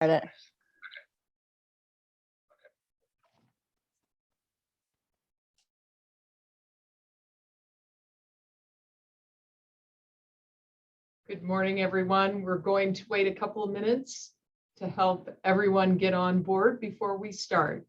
it. Good morning, everyone. We're going to wait a couple of minutes to help everyone get on board before we start.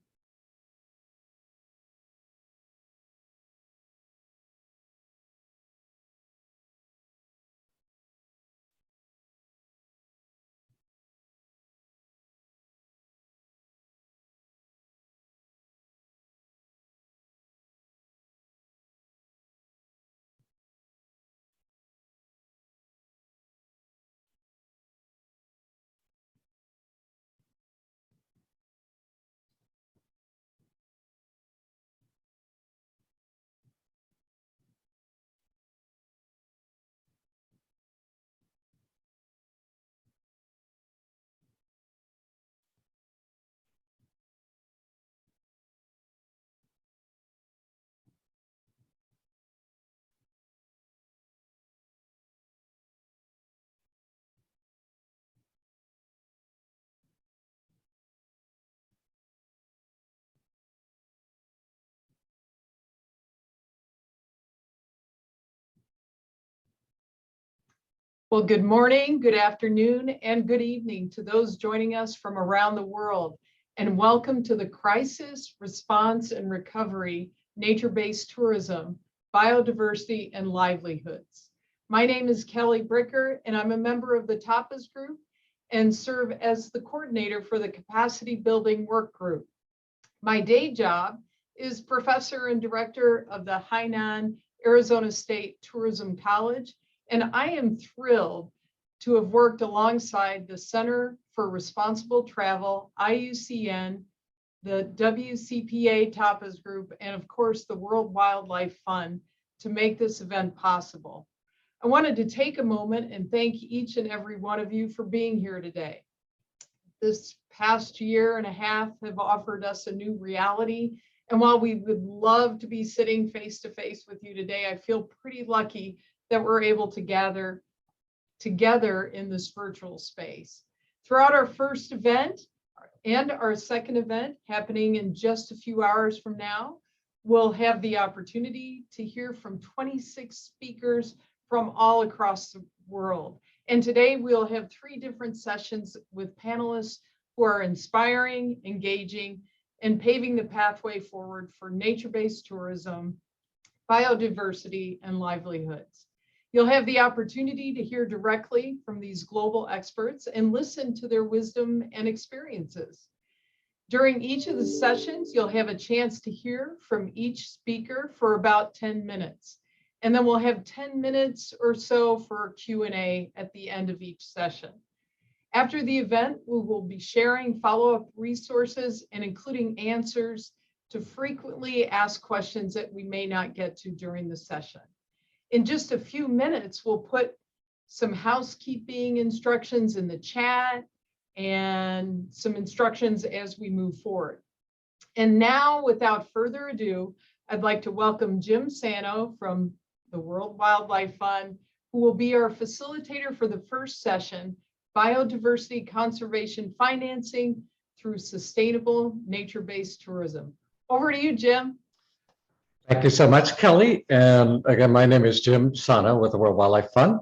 Well, good morning, good afternoon, and good evening to those joining us from around the world. And welcome to the Crisis, Response, and Recovery Nature-Based Tourism, Biodiversity, and Livelihoods. My name is Kelly Bricker, and I'm a member of the Tapas Group and serve as the coordinator for the Capacity Building Work Group. My day job is professor and director of the Hainan Arizona State Tourism College, and I am thrilled to have worked alongside the Center for Responsible Travel, IUCN, the WCPA Tapas Group, and of course the World Wildlife Fund to make this event possible. I wanted to take a moment and thank each and every one of you for being here today. This past year and a half have offered us a new reality. And while we would love to be sitting face to face with you today, I feel pretty lucky that we're able to gather together in this virtual space. Throughout our first event and our second event happening in just a few hours from now, we'll have the opportunity to hear from 26 speakers from all across the world. And today we'll have 3 different sessions with panelists who are inspiring, engaging, and paving the pathway forward for nature-based tourism, biodiversity, and livelihoods. You'll have the opportunity to hear directly from these global experts and listen to their wisdom and experiences. During each of the sessions, you'll have a chance to hear from each speaker for about 10 minutes. And then we'll have 10 minutes or so for Q&A at the end of each session. After the event, we will be sharing follow-up resources and including answers to frequently asked questions that we may not get to during the session. In just a few minutes, we'll put some housekeeping instructions in the chat and some instructions as we move forward. And now, without further ado, I'd like to welcome Jim Sano from the World Wildlife Fund, who will be our facilitator for the first session, Biodiversity Conservation Financing through Sustainable Nature-Based Tourism. Over to you, Jim. Thank you so much, Kelly. And again, my name is Jim Sano with the World Wildlife Fund.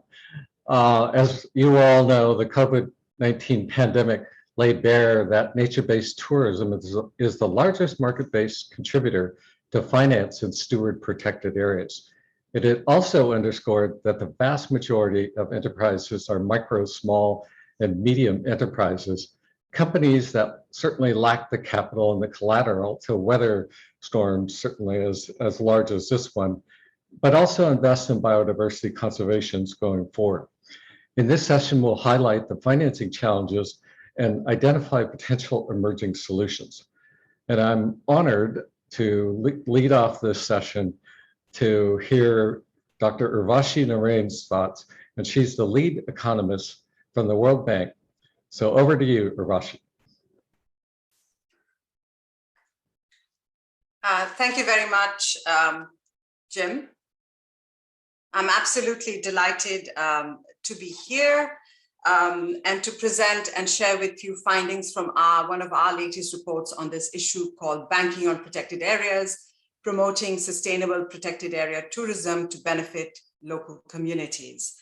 As you all know, the COVID-19 pandemic laid bare that nature-based tourism is the largest market-based contributor to finance and steward protected areas. It also underscored that the vast majority of enterprises are micro, small, and medium enterprises, companies that certainly lack the capital and the collateral to weather storms, certainly as large as this one, but also invest in biodiversity conservations going forward. In this session, we'll highlight the financing challenges and identify potential emerging solutions. And I'm honored to lead off this session to hear Dr. Urvashi Narain's thoughts, and she's the lead economist from the World Bank. So over to you, Urvashi. Thank you very much, Jim. I'm absolutely delighted to be here. and to present and share with you findings from one of our latest reports on this issue called Banking on Protected Areas, Promoting Sustainable Protected Area Tourism to Benefit Local Communities.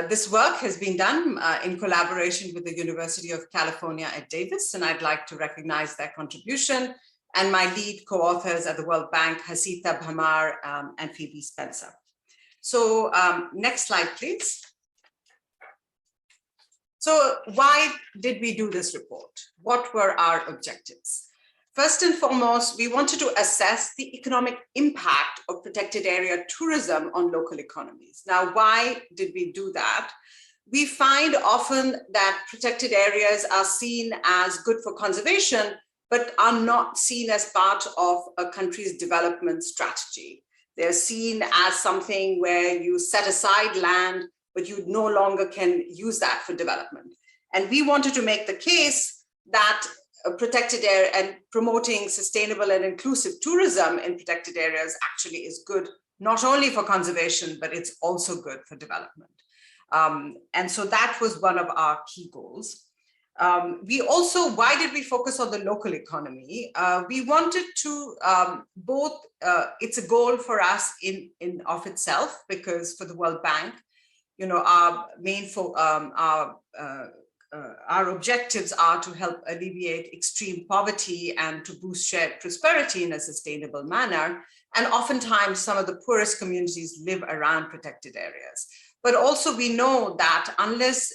This work has been done in collaboration with the University of California at Davis, and I'd like to recognize their contribution, and my lead co-authors at the World Bank, Hasita Bhamar and Phoebe Spencer. So next slide, please. So why did we do this report? What were our objectives? First and foremost, we wanted to assess the economic impact of protected area tourism on local economies. Now, why did we do that? We find often that protected areas are seen as good for conservation, but are not seen as part of a country's development strategy. They're seen as something where you set aside land, but you no longer can use that for development. And we wanted to make the case that protected area and promoting sustainable and inclusive tourism in protected areas actually is good, not only for conservation, but it's also good for development. And so that was one of our key goals. We also, why did we focus on the local economy? We wanted to it's a goal for us in of itself, because for the World Bank, you know, our main our objectives are to help alleviate extreme poverty and to boost shared prosperity in a sustainable manner. And oftentimes some of the poorest communities live around protected areas. But also we know that unless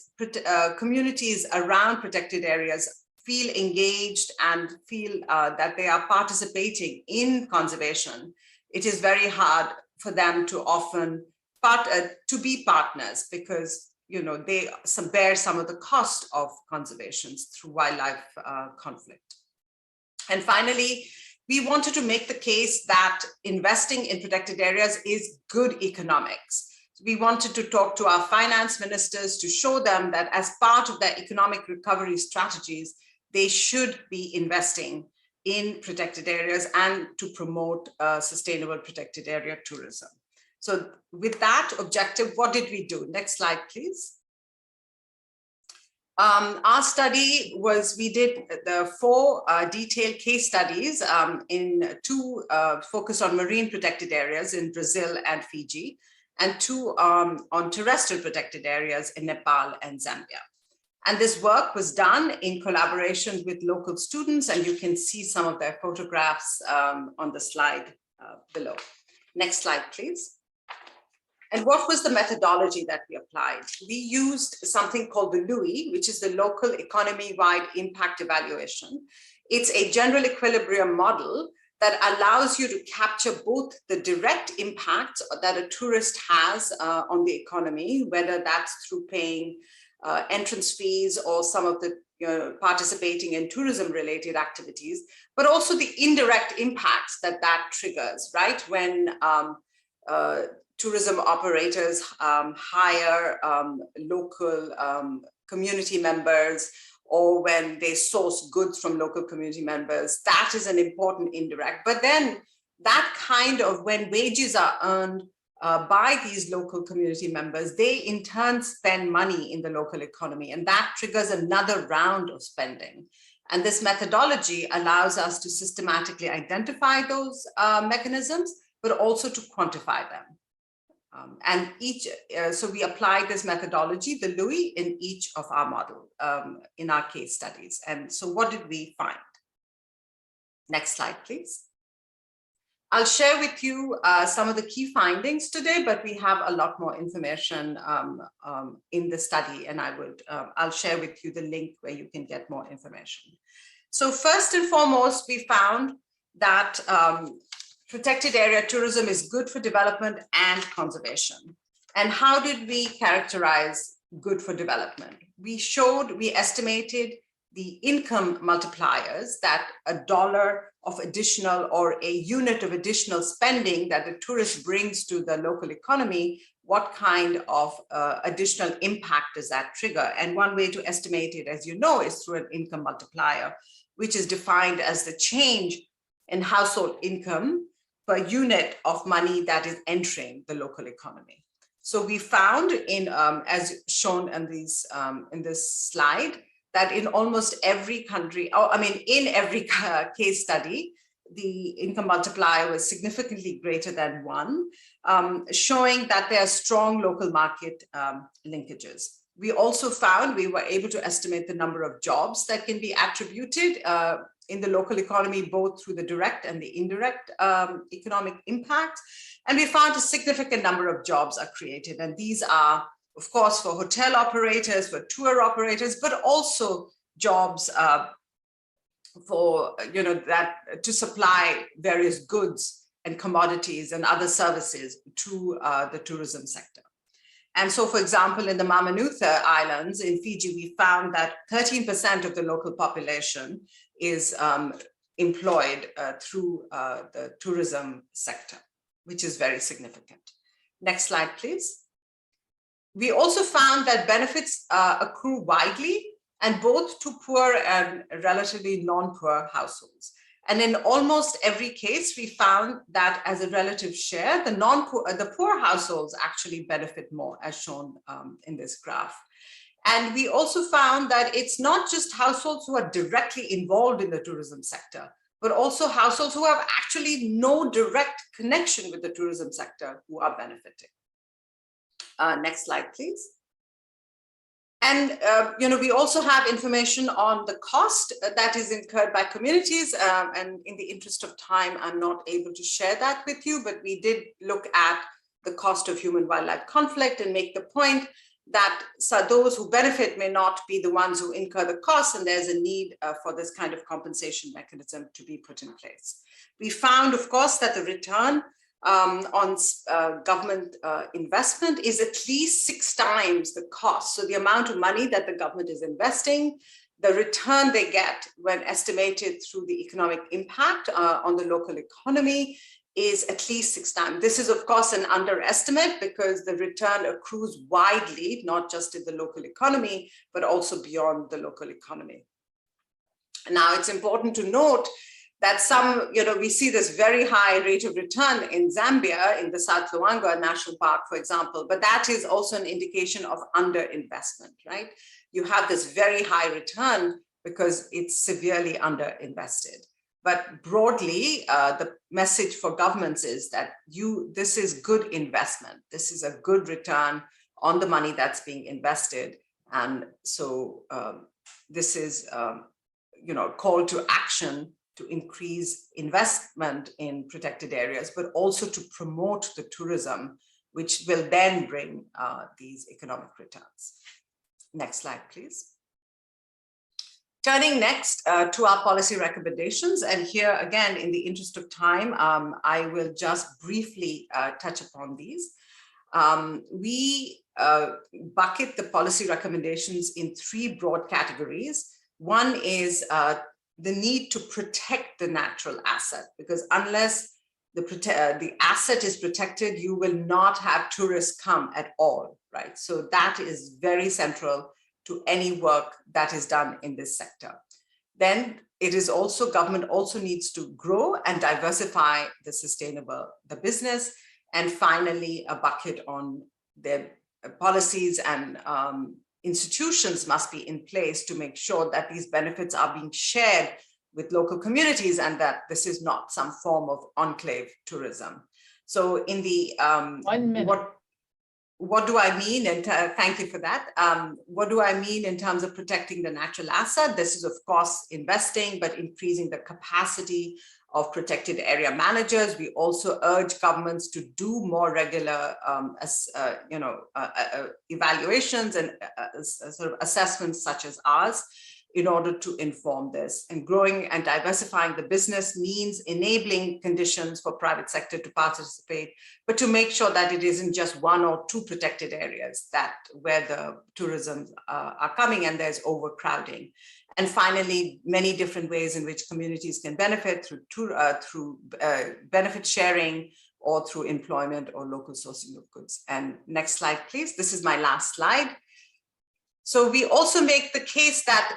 communities around protected areas feel engaged and feel that they are participating in conservation, it is very hard for them to often to be partners, because you know, they bear some of the cost of conservations through wildlife conflict. And finally, we wanted to make the case that investing in protected areas is good economics. We wanted to talk to our finance ministers to show them that as part of their economic recovery strategies, they should be investing in protected areas and to promote sustainable protected area tourism. So with that objective, what did we do? Next slide, please. Our study was, we did the 4 detailed case studies in 2 focused on marine protected areas in Brazil and Fiji, and 2 on terrestrial protected areas in Nepal and Zambia. And this work was done in collaboration with local students, and you can see some of their photographs on the slide below. Next slide, please. And what was the methodology that we applied? We used something called the LUI, which is the Local Economy-Wide Impact Evaluation. It's a general equilibrium model that allows you to capture both the direct impact that a tourist has on the economy, whether that's through paying entrance fees or some of the participating in tourism-related activities, but also the indirect impacts that triggers, right? When tourism operators hire local community members, or when they source goods from local community members, that is an important indirect. But then that kind of, when wages are earned by these local community members, they in turn spend money in the local economy, and that triggers another round of spending. And this methodology allows us to systematically identify those mechanisms, but also to quantify them. And so we applied this methodology, the LUI, in each of our model, in our case studies. And so what did we find? Next slide, please. I'll share with you some of the key findings today, but we have a lot more information in the study, and I'll share with you the link where you can get more information. So first and foremost, we found that protected area tourism is good for development and conservation. And how did we characterize good for development? We estimated the income multipliers, that $1 of additional or a unit of additional spending that a tourist brings to the local economy, what kind of additional impact does that trigger? And one way to estimate it, as you know, is through an income multiplier, which is defined as the change in household income per unit of money that is entering the local economy. So we found in, as shown in these in this slide, that in almost every country, in every case study, the income multiplier was significantly greater than 1, showing that there are strong local market linkages. We also found we were able to estimate the number of jobs that can be attributed in the local economy, both through the direct and the indirect economic impact. And we found a significant number of jobs are created. And these are, of course, for hotel operators, for tour operators, but also jobs for, that to supply various goods and commodities and other services to the tourism sector. And so, for example, in the Mamanuca Islands in Fiji, we found that 13% of the local population is employed through the tourism sector, which is very significant. Next slide, please. We also found that benefits accrue widely and both to poor and relatively non-poor households. And in almost every case, we found that as a relative share, the poor households actually benefit more, as shown in this graph. And we also found that it's not just households who are directly involved in the tourism sector, but also households who have actually no direct connection with the tourism sector who are benefiting. Next slide, please. And we also have information on the cost that is incurred by communities. And in the interest of time, I'm not able to share that with you, but we did look at the cost of human-wildlife conflict and make the point that those who benefit may not be the ones who incur the costs, and there's a need for this kind of compensation mechanism to be put in place. We found, of course, that the return on government investment is at least 6 times the cost. So the amount of money that the government is investing, the return they get when estimated through the economic impact on the local economy is at least 6 times. This is, of course, an underestimate because the return accrues widely, not just in the local economy, but also beyond the local economy. Now, it's important to note that we see this very high rate of return in Zambia, in the South Luangwa National Park, for example, but that is also an indication of underinvestment, right? You have this very high return because it's severely underinvested. But broadly, the message for governments is that this is good investment. This is a good return on the money that's being invested. And so this is, a call to action to increase investment in protected areas, but also to promote the tourism, which will then bring these economic returns. Next slide, please. Turning next to our policy recommendations, and here again, in the interest of time, I will just briefly touch upon these. We bucket the policy recommendations in 3 broad categories. One is the need to protect the natural asset, because unless the asset is protected, you will not have tourists come at all, right? So that is very central to any work that is done in this sector. Then it is also, government also needs to grow and diversify the business. And finally, a bucket on their policies and institutions must be in place to make sure that these benefits are being shared with local communities and that this is not some form of enclave tourism. So in the, 1 minute. What do I mean? And thank you for that. What do I mean in terms of protecting the natural asset? This is, of course, investing, but increasing the capacity of protected area managers. We also urge governments to do more regular, evaluations and sort of assessments such as ours in order to inform this. And growing and diversifying the business means enabling conditions for private sector to participate, but to make sure that it isn't just 1 or 2 protected areas where the tourism are coming and there's overcrowding. And finally, many different ways in which communities can benefit through benefit sharing or through employment or local sourcing of goods. And next slide, please. This is my last slide. So we also make the case that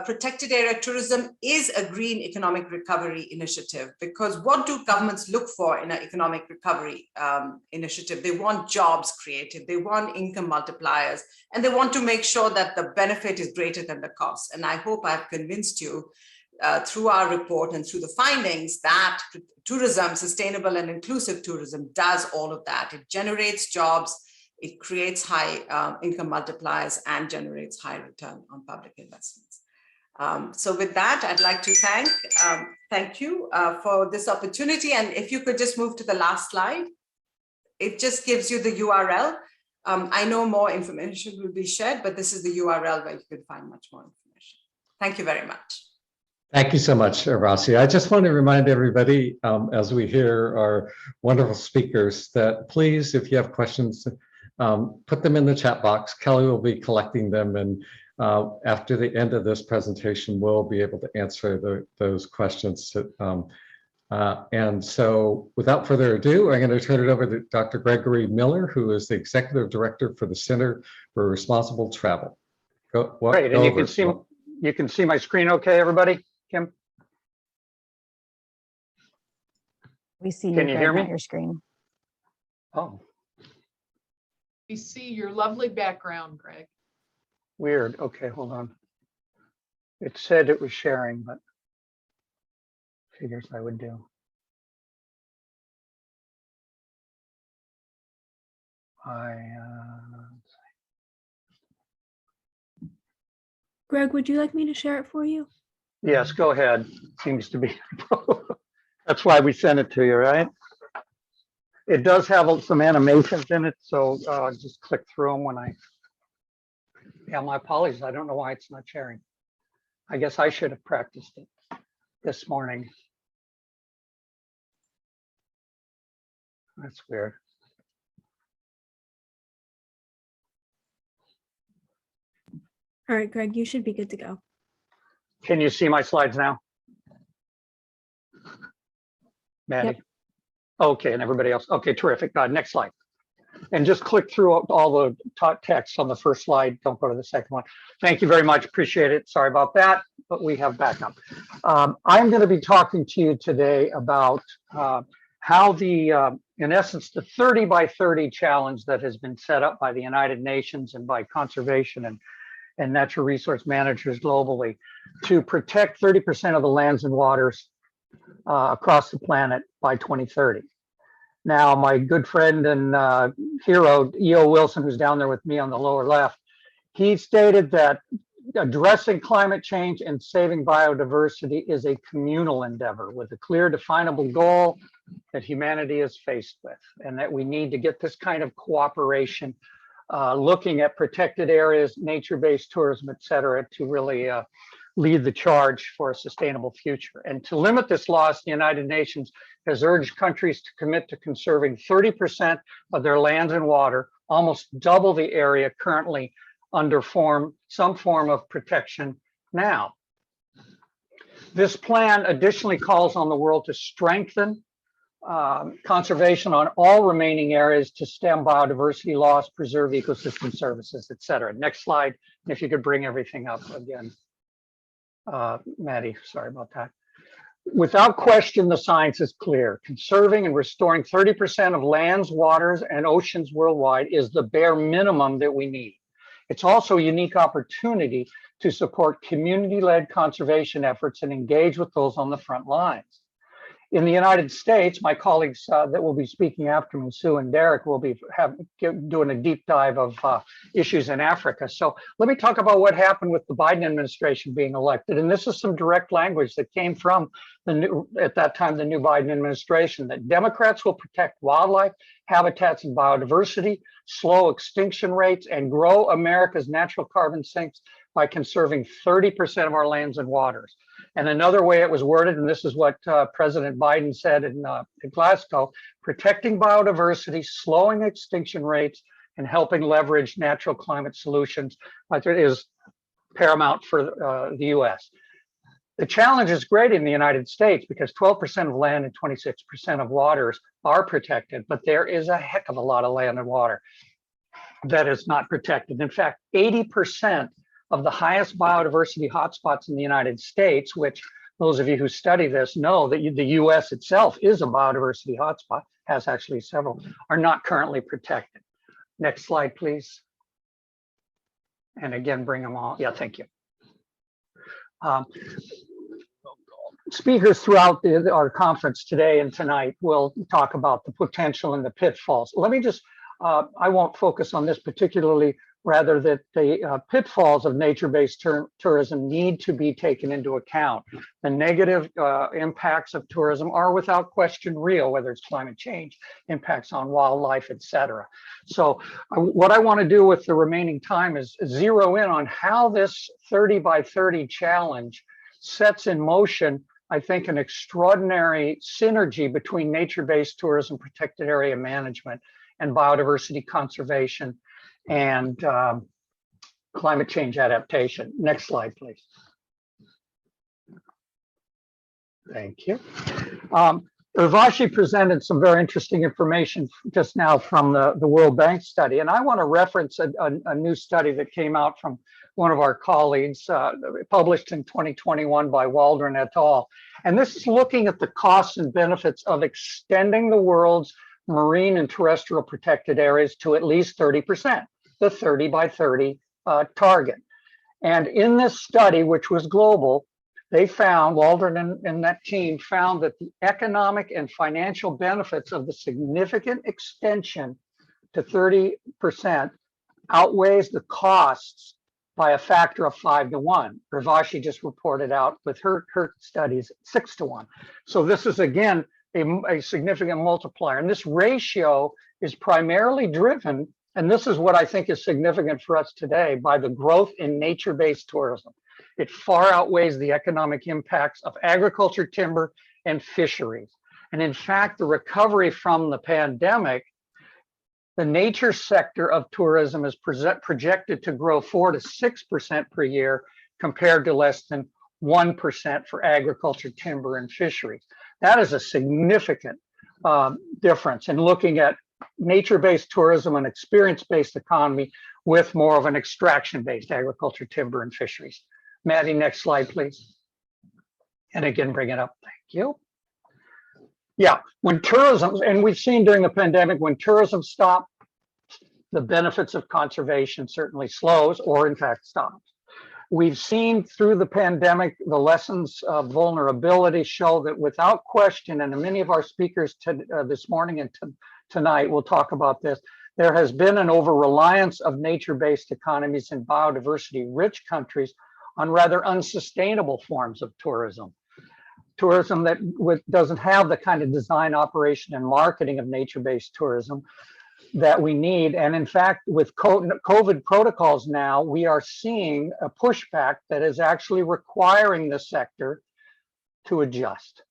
protected area tourism is a green economic recovery initiative, because what do governments look for in an economic recovery initiative? They want jobs created, they want income multipliers, and they want to make sure that the benefit is greater than the cost. And I hope I've convinced you through our report and through the findings that tourism, sustainable and inclusive tourism, does all of that. It generates jobs, it creates high income multipliers, and generates high return on public investments. So with that, I'd like to thank you for this opportunity. And if you could just move to the last slide, it just gives you the URL. I know more information will be shared, but this is the URL where you can find much more information. Thank you very much. Thank you so much, Rasi. I just want to remind everybody, as we hear our wonderful speakers, that please, if you have questions, put them in the chat box. Kelly will be collecting them, and after the end of this presentation, we'll be able to answer those questions. And so without further ado, I'm going to turn it over to Dr. Gregory Miller, who is the Executive Director for the Center for Responsible Travel. Great, and you can see my screen okay, everybody? Kim? We see you. Can you hear me? On your screen. Oh, We see your lovely background, Greg. weird. Okay, hold on. It said it was sharing, but figures I would do. Greg, would you like me to share it for you? Yes, go ahead. Seems to be. That's why we sent it to you, right? It does have some animations in it, so just click through them when I. Yeah, my apologies. I don't know why it's not sharing. I guess I should have practiced it this morning. That's weird. All right, Greg, you should be good to go. Can you see my slides now? Maddie? Yep. Okay, and everybody else. Okay, terrific. Next slide. And just click through all the top text on the first slide. Don't go to the second one. Thank you very much. Appreciate it. Sorry about that, but we have backup. I'm going to be talking to you today about how in essence, the 30 by 30 challenge that has been set up by the United Nations and by conservation and natural resource managers globally to protect 30% of the lands and waters across the planet by 2030. Now, my good friend and hero, E.O. Wilson, who's down there with me on the lower left, he stated that addressing climate change and saving biodiversity is a communal endeavor with a clear, definable goal that humanity is faced with, and that we need to get this kind of cooperation looking at protected areas, nature-based tourism, et cetera, to really lead the charge for a sustainable future. And to limit this loss, the United Nations has urged countries to commit to conserving 30% of their lands and water, almost double the area currently under some form of protection now. This plan additionally calls on the world to strengthen conservation on all remaining areas to stem biodiversity loss, preserve ecosystem services, et cetera. Next slide, and if you could bring everything up again. Maddie, sorry about that. Without question, the science is clear. Conserving and restoring 30% of lands, waters, and oceans worldwide is the bare minimum that we need. It's also a unique opportunity to support community-led conservation efforts and engage with those on the front lines. In the United States, my colleagues that will be speaking after me, Sue and Derek, will be doing a deep dive of issues in Africa. So let me talk about what happened with the Biden administration being elected. And this is some direct language that came from at that time, the new Biden administration, that Democrats will protect wildlife, habitats, and biodiversity, slow extinction rates, and grow America's natural carbon sinks by conserving 30% of our lands and waters. And another way it was worded, and this is what President Biden said in Glasgow, protecting biodiversity, slowing extinction rates, and helping leverage natural climate solutions is paramount for the US. The challenge is great in the United States because 12% of land and 26% of waters are protected, but there is a heck of a lot of land and water. that is not protected. In fact, 80% of the highest biodiversity hotspots in the United States, which those of you who study this know that the US itself is a biodiversity hotspot, has actually several, are not currently protected. Next slide, please. And again, bring them all. Yeah, thank you. Speakers throughout our conference today and tonight will talk about the potential and the pitfalls. Let me just, I won't focus on this particularly, rather that the pitfalls of nature-based tourism need to be taken into account. The negative impacts of tourism are without question real, whether it's climate change, impacts on wildlife, etc. So what I want to do with the remaining time is zero in on how this 30 by 30 challenge sets in motion, I think, an extraordinary synergy between nature-based tourism, protected area management, and biodiversity conservation and climate change adaptation. Next slide, please. Thank you. Urvashi presented some very interesting information just now from the World Bank study, and I want to reference a new study that came out from one of our colleagues, published in 2021 by Waldron et al. And this is looking at the costs and benefits of extending the world's marine and terrestrial protected areas to at least 30%, the 30 by 30 target. And in this study, which was global, they found, Waldron and that team found that the economic and financial benefits of the significant extension to 30% outweighs the costs by a factor of 5 to 1. Urvashi just reported out with her studies 6 to 1. So this is again a significant multiplier, and this ratio is primarily driven, and this is what I think is significant for us today, by the growth in nature-based tourism. It far outweighs the economic impacts of agriculture, timber, and fisheries. And in fact, the recovery from the pandemic, the nature sector of tourism is projected to grow 4 to 6% per year, compared to less than 1% for agriculture, timber, and fisheries. That is a significant difference in looking at nature-based tourism and experience-based economy with more of an extraction-based agriculture, timber, and fisheries. Maddie, next slide, please. And again, bring it up. Thank you. Yeah, when tourism, and we've seen during the pandemic, when tourism stops, the benefits of conservation certainly slows, or in fact stops. We've seen through the pandemic, the lessons of vulnerability show that without question, and many of our speakers this morning and tonight will talk about this, there has been an over-reliance of nature-based economies in biodiversity-rich countries on rather unsustainable forms of tourism. Tourism that doesn't have the kind of design, operation, and marketing of nature-based tourism that we need. And in fact, with COVID protocols now, we are seeing a pushback that is actually requiring the sector to adjust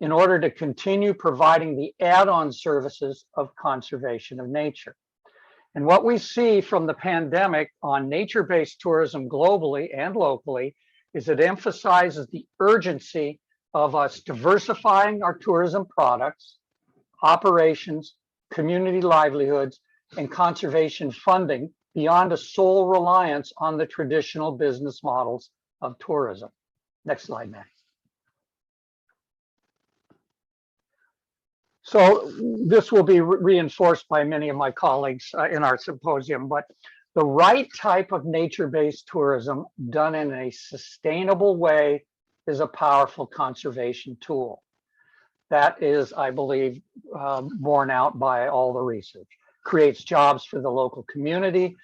in order to continue providing the add-on services of conservation of nature. And what we see from the pandemic on nature-based tourism globally and locally is it emphasizes the urgency of us diversifying our tourism products, operations, community livelihoods, and conservation funding beyond a sole reliance on the traditional business models of tourism. Next slide, Matt. So this will be reinforced by many of my colleagues in our symposium, but the right type of nature-based tourism done in a sustainable way is a powerful conservation tool. That is, I believe, borne out by all the research. Creates jobs for the local community,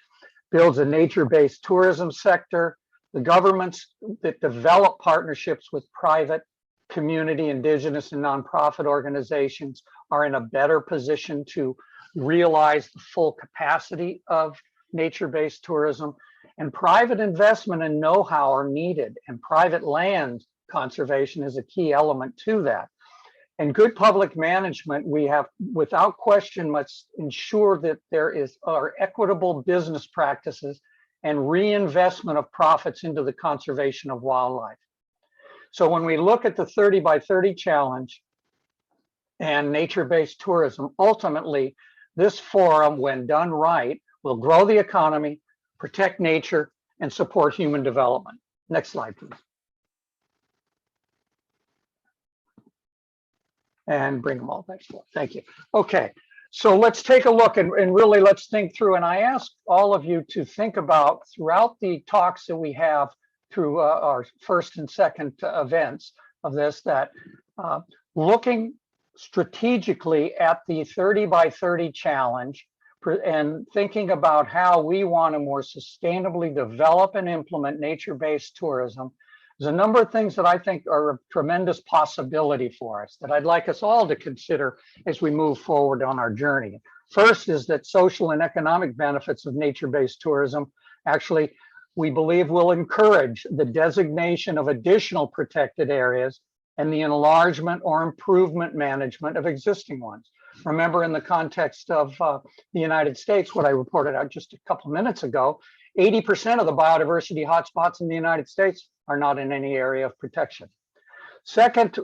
builds a nature-based tourism sector. The governments that develop partnerships with private, community, indigenous, and nonprofit organizations are in a better position to realize the full capacity of nature-based tourism. And private investment and know-how are needed, and private land conservation is a key element to that. And good public management, we have, without question, must ensure that there are equitable business practices and reinvestment of profits into the conservation of wildlife. So when we look at the 30 by 30 challenge and nature-based tourism, ultimately, this forum, when done right, will grow the economy, protect nature, and support human development. Next slide, please. And bring them all back. Thank you. Okay, so let's take a look and really let's think through. And I ask all of you to think about throughout the talks that we have through our first and second events of this, that looking strategically at the 30 by 30 challenge and thinking about how we want to more sustainably develop and implement nature-based tourism. There's a number of things that I think are a tremendous possibility for us that I'd like us all to consider as we move forward on our journey. First is that social and economic benefits of nature-based tourism actually, we believe, will encourage the designation of additional protected areas and the enlargement or improvement management of existing ones. Remember, in the context of the United States, what I reported out just a couple of minutes ago, 80% of the biodiversity hotspots in the United States are not in any area of protection. Second,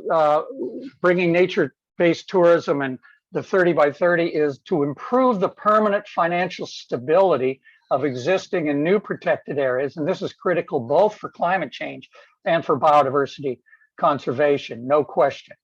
bringing nature-based tourism and the 30 by 30 is to improve the permanent financial stability of existing and new protected areas. And this is critical both for climate change and for biodiversity conservation, no question.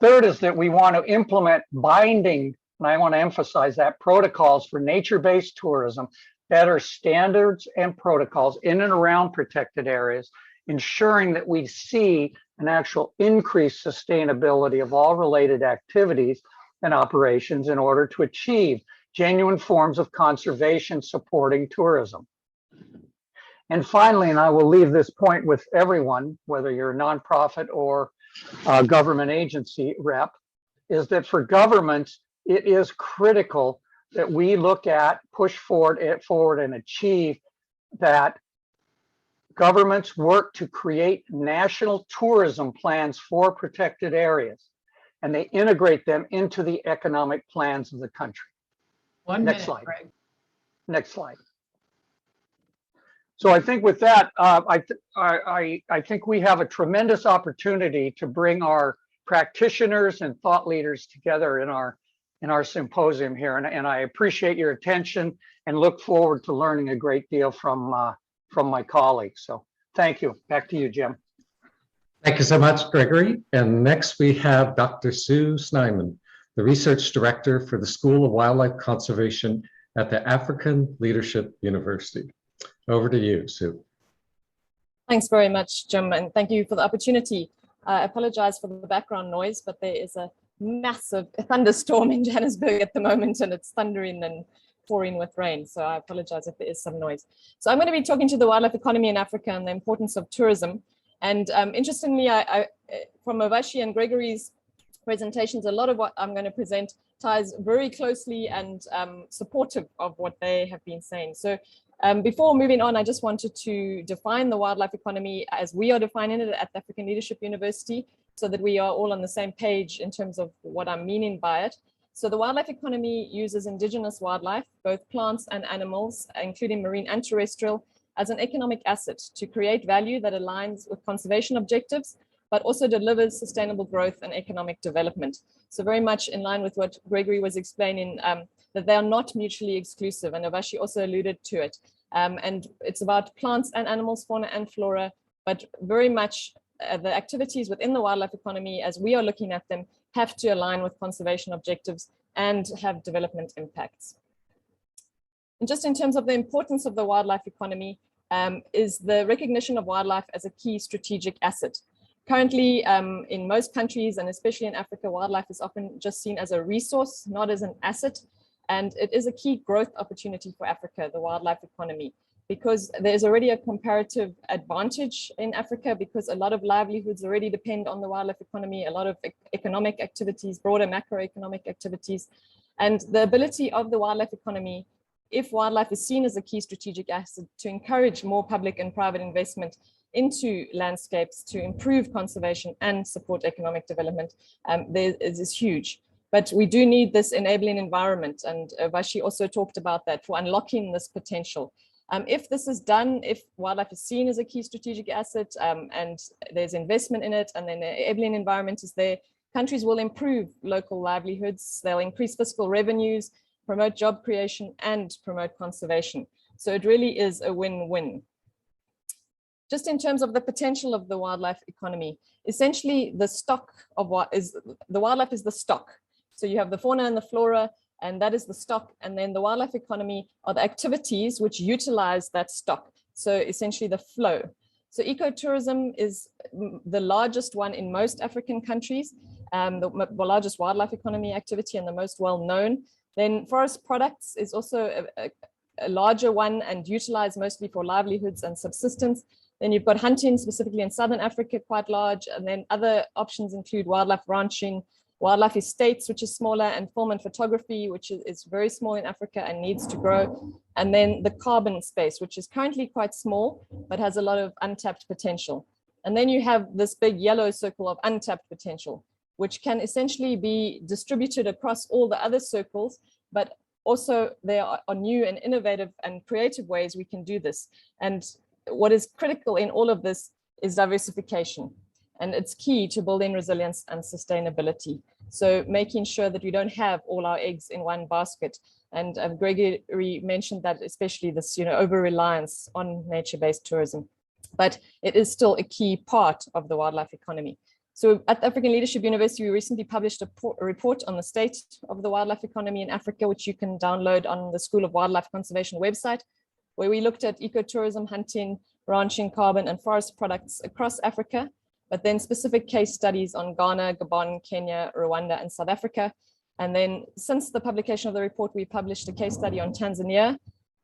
Third is that we want to implement binding, and I want to emphasize that, protocols for nature-based tourism, better standards and protocols in and around protected areas, ensuring that we see an actual increased sustainability of all related activities and operations in order to achieve genuine forms of conservation supporting tourism. And finally, and I will leave this point with everyone, whether you're a nonprofit or a government agency rep, is that for governments, it is critical that we look at, push forward and achieve that governments work to create national tourism plans for protected areas, and they integrate them into the economic plans of the country. Next slide. Greg. Next slide. So I think with that, I think we have a tremendous opportunity to bring our practitioners and thought leaders together in our symposium here, and I appreciate your attention and look forward to learning a great deal from my colleagues. So thank you. Back to you, Jim. Thank you so much, Gregory. And next we have Dr. Sue Snyman, the Research Director for the School of Wildlife Conservation at the African Leadership University. Over to you, Sue. Thanks very much, Jim, and thank you for the opportunity. I apologize for the background noise, but there is a massive thunderstorm in Johannesburg at the moment, and it's thundering and pouring with rain. So I apologize if there is some noise. So I'm going to be talking to the wildlife economy in Africa and the importance of tourism. And interestingly, from Mavashi and Gregory's presentations, a lot of what I'm going to present ties very closely and supportive of what they have been saying. So before moving on, I just wanted to define the wildlife economy as we are defining it at the African Leadership University, so that we are all on the same page in terms of what I'm meaning by it. So the wildlife economy uses indigenous wildlife, both plants and animals, including marine and terrestrial, as an economic asset to create value that aligns with conservation objectives, but also delivers sustainable growth and economic development. So very much in line with what Gregory was explaining, that they are not mutually exclusive, and Avashi also alluded to it. And it's about plants and animals, fauna and flora, but very much the activities within the wildlife economy, as we are looking at them, have to align with conservation objectives and have development impacts. And just in terms of the importance of the wildlife economy, is the recognition of wildlife as a key strategic asset. Currently, in most countries, and especially in Africa, wildlife is often just seen as a resource, not as an asset. And it is a key growth opportunity for Africa, the wildlife economy, because there's already a comparative advantage in Africa, because a lot of livelihoods already depend on the wildlife economy, a lot of economic activities, broader macroeconomic activities. And the ability of the wildlife economy, if wildlife is seen as a key strategic asset, to encourage more public and private investment into landscapes to improve conservation and support economic development, is huge. But we do need this enabling environment, and Vashi also talked about that, for unlocking this potential. If this is done, if wildlife is seen as a key strategic asset, and there's investment in it, and then the enabling environment is there, countries will improve local livelihoods, they'll increase fiscal revenues, promote job creation, and promote conservation. So it really is a win-win. Just in terms of the potential of the wildlife economy, essentially the stock of the wildlife is the stock. So you have the fauna and the flora, and that is the stock. And then the wildlife economy are the activities which utilize that stock. So essentially the flow. So ecotourism is the largest one in most African countries, the largest wildlife economy activity and the most well-known. Then forest products is also a larger one and utilized mostly for livelihoods and subsistence. Then you've got hunting, specifically in Southern Africa, quite large. And then other options include wildlife ranching, wildlife estates, which is smaller, and film and photography, which is very small in Africa and needs to grow. And then the carbon space, which is currently quite small, but has a lot of untapped potential. And then you have this big yellow circle of untapped potential, which can essentially be distributed across all the other circles, but also there are new and innovative and creative ways we can do this. And what is critical in all of this is diversification. And it's key to building resilience and sustainability. So making sure that we don't have all our eggs in one basket. And Gregory mentioned that, especially this, over-reliance on nature-based tourism. But it is still a key part of the wildlife economy. So at the African Leadership University, we recently published a report on the state of the wildlife economy in Africa, which you can download on the School of Wildlife Conservation website, where we looked at ecotourism, hunting, ranching, carbon, and forest products across Africa, but then specific case studies on Ghana, Gabon, Kenya, Rwanda, and South Africa. And then since the publication of the report, we published a case study on Tanzania,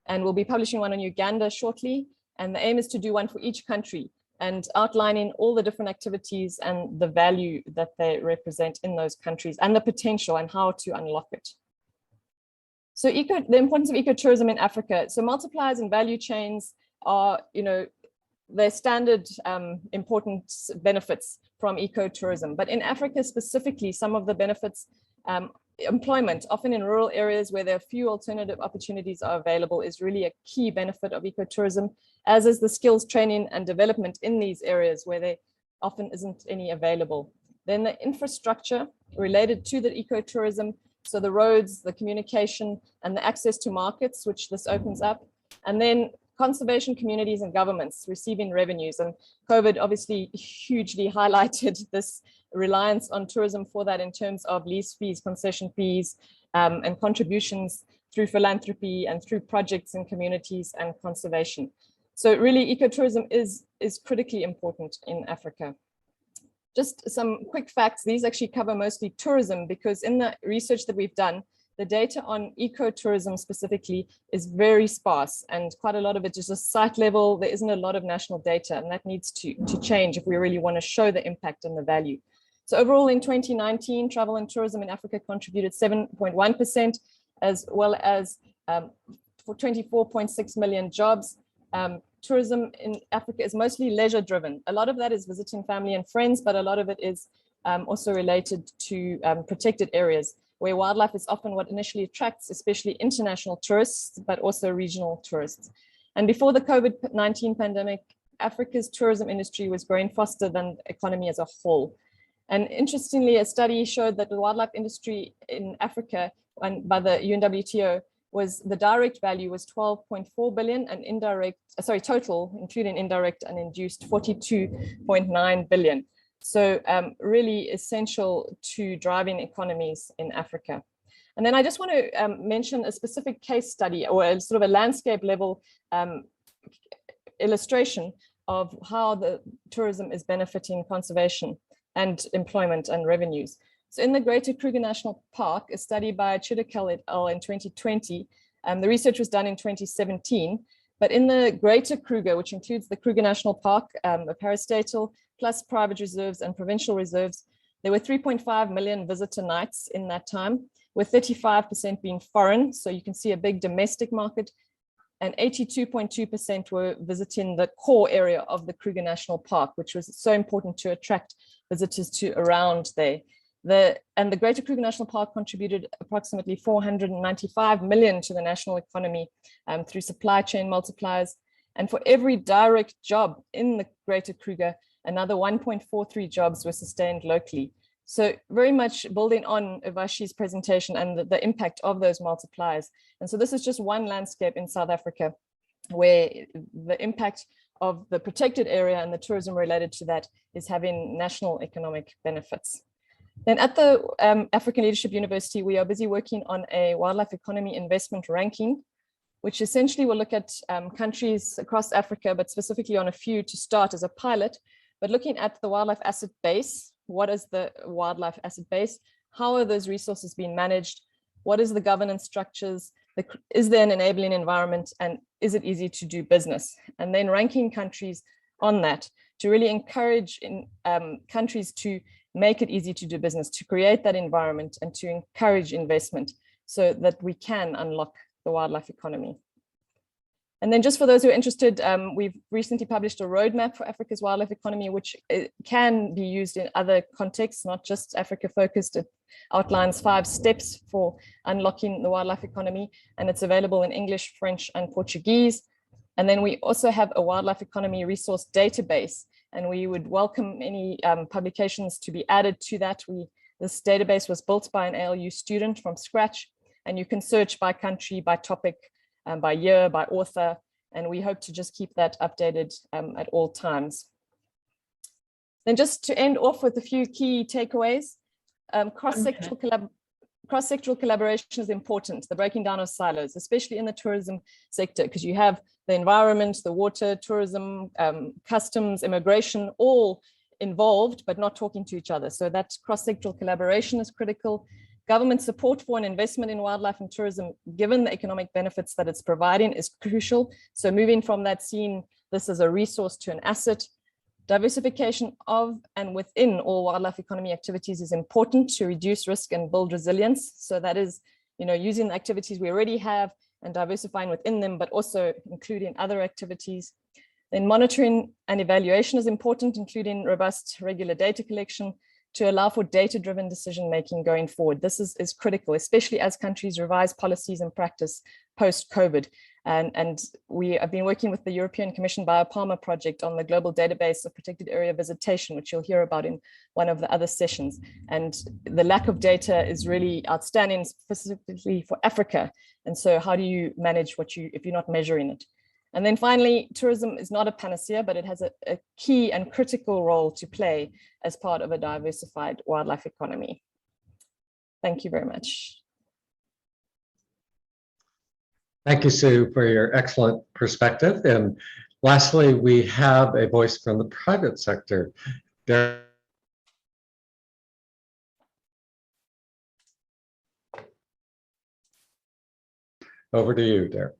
and we'll be publishing one on Uganda shortly. And the aim is to do one for each country and outlining all the different activities and the value that they represent in those countries and the potential and how to unlock it. So the importance of ecotourism in Africa. So multipliers and value chains are, they're standard important benefits from ecotourism. But in Africa specifically, some of the benefits, employment, often in rural areas where there are few alternative opportunities are available, is really a key benefit of ecotourism, as is the skills training and development in these areas where there often isn't any available. Then the infrastructure related to the ecotourism, so the roads, the communication, and the access to markets, which this opens up. And then conservation communities and governments receiving revenues. And COVID obviously hugely highlighted this reliance on tourism for that in terms of lease fees, concession fees, and contributions through philanthropy and through projects in communities and conservation. So really ecotourism is critically important in Africa. Just some quick facts. These actually cover mostly tourism, because in the research that we've done, the data on ecotourism specifically is very sparse, and quite a lot of it is just site level. There isn't a lot of national data, and that needs to change if we really want to show the impact and the value. So overall in 2019, travel and tourism in Africa contributed 7.1%, as well as for 24.6 million jobs. Tourism in Africa is mostly leisure driven. A lot of that is visiting family and friends, but a lot of it is also related to protected areas, where wildlife is often what initially attracts, especially international tourists, but also regional tourists. And before the COVID-19 pandemic, Africa's tourism industry was growing faster than the economy as a whole. And interestingly, a study showed that the wildlife industry in Africa, and by the UNWTO, was the direct value was 12.4 billion, and indirect, total, including indirect and induced, 42.9 billion. So really essential to driving economies in Africa. And then I just want to mention a specific case study, or a sort of a landscape level illustration of how the tourism is benefiting conservation and employment and revenues. So in the Greater Kruger National Park, a study by Chidikel et al. In 2020, the research was done in 2017, but in the Greater Kruger, which includes the Kruger National Park, a parastatal, plus private reserves and provincial reserves, there were 3.5 million visitor nights in that time, with 35% being foreign. So you can see a big domestic market, and 82.2% were visiting the core area of the Kruger National Park, which was so important to attract visitors to around there. And the Greater Kruger National Park contributed approximately 495 million to the national economy through supply chain multipliers. And for every direct job in the Greater Kruger, another 1.43 jobs were sustained locally. So very much building on Uvashi's presentation and the impact of those multipliers. And so this is just one landscape in South Africa where the impact of the protected area and the tourism related to that is having national economic benefits. Then at the African Leadership University, we are busy working on a wildlife economy investment ranking, which essentially will look at countries across Africa, but specifically on a few to start as a pilot, but looking at the wildlife asset base. What is the wildlife asset base? How are those resources being managed? What is the governance structures? Is there an enabling environment, and is it easy to do business? And then ranking countries on that to really encourage countries to make it easy to do business, to create that environment and to encourage investment so that we can unlock the wildlife economy. And then just for those who are interested, we've recently published a roadmap for Africa's wildlife economy, which can be used in other contexts, not just Africa focused. It outlines 5 steps for unlocking the wildlife economy, and it's available in English, French, and Portuguese. And then we also have a wildlife economy resource database, and we would welcome any publications to be added to that. This database was built by an ALU student from scratch, and you can search by country, by topic, by year, by author, and we hope to just keep that updated at all times. Then just to end off with a few key takeaways, cross-sectoral collaboration is important, the breaking down of silos, especially in the tourism sector, because you have the environment, the water, tourism, customs, immigration, all involved, but not talking to each other. So that cross-sectoral collaboration is critical. Government support for an investment in wildlife and tourism, given the economic benefits that it's providing, is crucial. So moving from that, seeing this as a resource to an asset. Diversification of and within all wildlife economy activities is important to reduce risk and build resilience. So that is, using the activities we already have and diversifying within them, but also including other activities. Then monitoring and evaluation is important, including robust regular data collection, to allow for data-driven decision-making going forward. This is critical, especially as countries revise policies and practice post-COVID. And we have been working with the European Commission Biopalma project on the global database of protected area visitation, which you'll hear about in one of the other sessions. And the lack of data is really outstanding, specifically for Africa. And so how do you manage if you're not measuring it? And then finally, tourism is not a panacea, but it has a key and critical role to play as part of a diversified wildlife economy. Thank you very much. Thank you, Sue, for your excellent perspective. And lastly, we have a voice from the private sector. Derek. Over to you, Derek.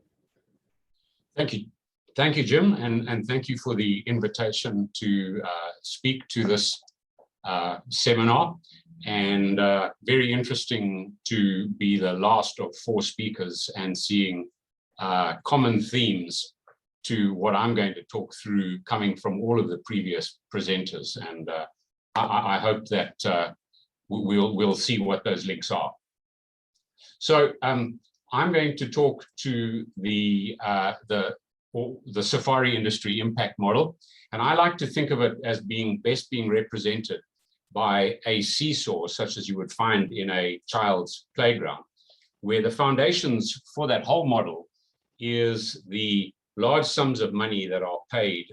Thank you. Thank you, Jim, and thank you for the invitation to speak to this seminar. And very interesting to be the last of 4 speakers and seeing common themes to what I'm going to talk through coming from all of the previous presenters. And I hope that we'll see what those links are. So I'm going to talk to the safari industry impact model. And I like to think of it as being best represented by a seesaw, such as you would find in a child's playground, where the foundations for that whole model is the large sums of money that are paid